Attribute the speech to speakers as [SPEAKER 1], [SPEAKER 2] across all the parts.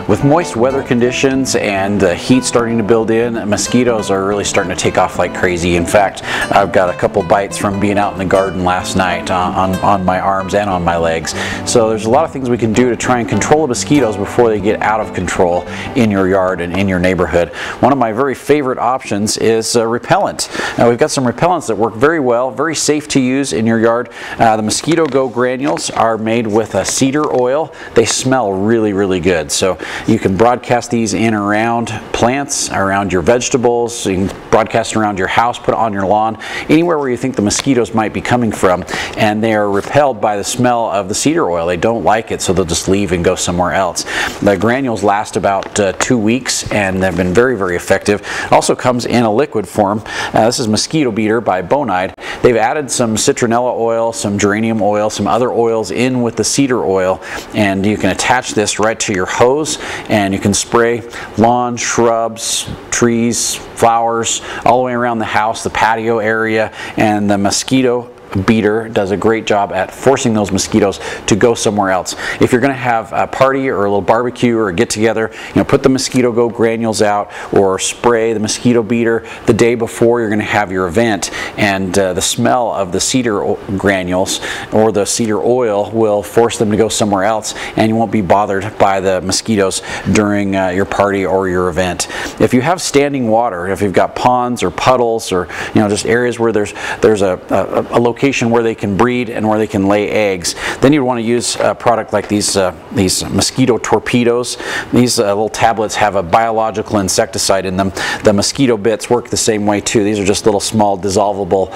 [SPEAKER 1] With moist weather conditions and heat starting to build in, mosquitoes are really starting to take off like crazy. In fact, I've got a couple bites from being out in the garden last night on my arms and on my legs. So there's a lot of things we can do to try and control the mosquitoes before they get out of control in your yard and in your neighborhood. One of my very favorite options is repellent. Now, we've got some repellents that work very well, very safe to use in your yard. The Mosquito Go granules are made with cedar oil. They smell really, really good. So you can broadcast these in around plants, around your vegetables. You can broadcast around your house, put it on your lawn, anywhere where you think the mosquitoes might be coming from, and they are repelled by the smell of the cedar oil. They don't like it, so they'll just leave and go somewhere else. The granules last about 2 weeks and they've been very, very effective. It also comes in a liquid form. This is Mosquito Beater by Bonide. They've added some citronella oil, some geranium oil, some other oils in with the cedar oil, and you can attach this right to your hose and you can spray lawn, shrubs, trees, flowers, all the way around the house, the patio area, and the Mosquito Beater does a great job at forcing those mosquitoes to go somewhere else. If you're going to have a party or a little barbecue or a get together, put the Mosquito Go granules out or spray the Mosquito Beater the day before you're going to have your event, and the smell of the cedar granules or the cedar oil will force them to go somewhere else, and you won't be bothered by the mosquitoes during your party or your event. If you have standing water, if you've got ponds or puddles or just areas where there's a location where they can breed and where they can lay eggs, then you'd want to use a product like these mosquito torpedoes. These little tablets have a biological insecticide in them. The Mosquito Bits work the same way too. These are just little small dissolvable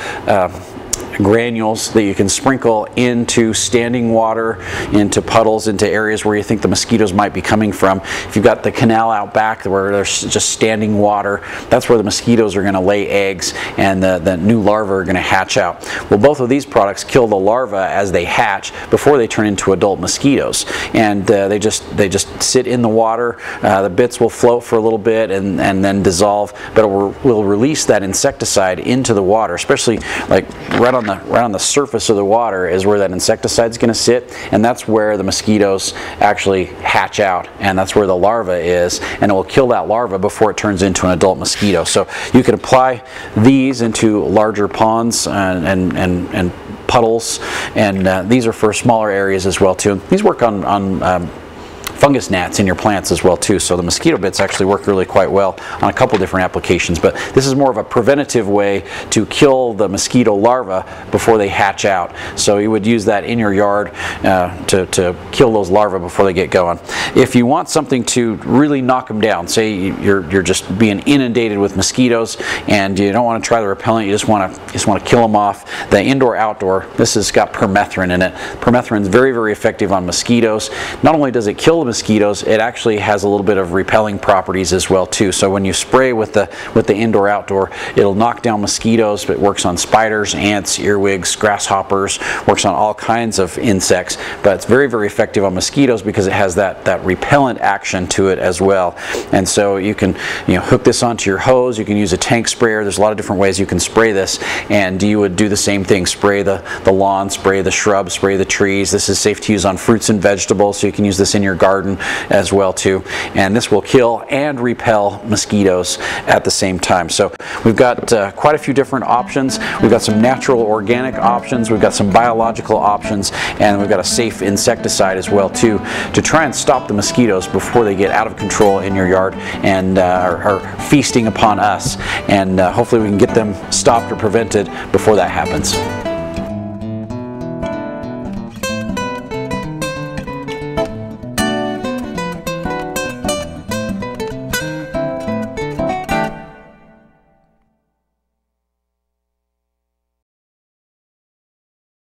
[SPEAKER 1] granules that you can sprinkle into standing water, into puddles, into areas where you think the mosquitoes might be coming from. If you've got the canal out back where there's just standing water, that's where the mosquitoes are going to lay eggs and the new larvae are going to hatch out. Well, both of these products kill the larvae as they hatch before they turn into adult mosquitoes, and they just sit in the water. The bits will float for a little bit and then dissolve, but it will release that insecticide into the water, especially like right on the surface of the water is where that insecticide is going to sit, and that's where the mosquitoes actually hatch out, and that's where the larva is, and it will kill that larva before it turns into an adult mosquito. So you can apply these into larger ponds and puddles, and these are for smaller areas as well too. These work on fungus gnats in your plants as well too. So the Mosquito Bits actually work really quite well on a couple different applications, but this is more of a preventative way to kill the mosquito larvae before they hatch out. So you would use that in your yard to kill those larvae before they get going. If you want something to really knock them down, say you're just being inundated with mosquitoes and you don't want to try the repellent, you just want to kill them off, the IndoorOutdoor, this has got permethrin in it. Permethrin is very, very effective on mosquitoes. Not only does it kill the mosquitoes, it actually has a little bit of repelling properties as well too. So when you spray with the IndoorOutdoor, it'll knock down mosquitoes, but it works on spiders, ants, earwigs, grasshoppers, works on all kinds of insects, but it's very, very effective on mosquitoes because it has that repellent action to it as well. And so you can hook this onto your hose, you can use a tank sprayer. There's a lot of different ways you can spray this, and you would do the same thing. Spray the lawn, spray the shrubs, spray the trees. This is safe to use on fruits and vegetables, so you can use this in your garden as well too, and this will kill and repel mosquitoes at the same time. So we've got quite a few different options. We've got some natural organic options, we've got some biological options, and we've got a safe insecticide as well too, to try and stop the mosquitoes before they get out of control in your yard and are feasting upon us, and hopefully we can get them stopped or prevented before that happens.